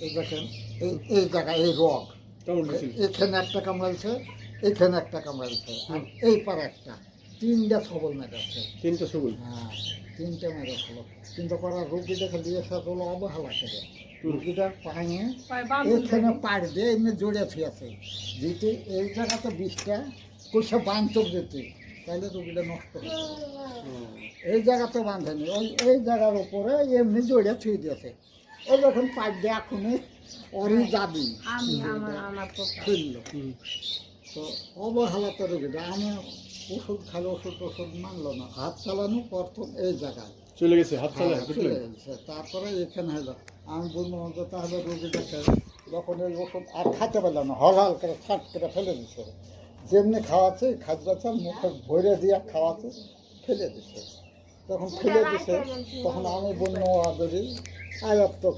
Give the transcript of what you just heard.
এই দেখেন, এই জায়গায় এই রগ, এখানে একটা কামড়াইছে, এখানে একটা কামড়াইছে, আর এই পারে একটা, তিনটা সবল মেরেছে। তিনটা সবুজ। হ্যাঁ, তিনটা মেরেছিল। কিন্তু করার রুগীটাকে দিয়েছে হলো অবহেলা করে। রুগীটার পায়ে এখানে পাড় দিয়ে এমনি জড়িয়ে থিয়েছে। যেটি এই জায়গাতে বিষটা কইসে বাঁধতে যেতে, তাহলে রুগীটা নষ্ট হয়ে যাবে। এই জায়গাতে বাঁধেনি, এই জায়গার উপরে এমনি জড়িয়ে থুয়ে দিয়েছে। ও যখন পাড় দিয়ে এখনই অরি যাবি ফেলল, তো অবহেলাতে রুগীটা আমি ওষুধ খালে ওষুধ মানলো না, হাত চালানো প্রথম এই জায়গায় চলে গেছে, হাত চালায় চলে গেছে। তারপরে এখানে হলো আমি বললাম যে তাহলে রোগীটাকে যখন এই ওষুধ আর খাইতে পারলাম না, হল করে ছাট করে ফেলে দিচ্ছে। যেমনি খাওয়াচ্ছে খাদ্যটা মুখে ভরে দিয়ে খাওয়াচ্ছে, ফেলে দিচ্ছে। তখন ফেলে দিছে, তখন আমি বললাম আদরি আয়াত তো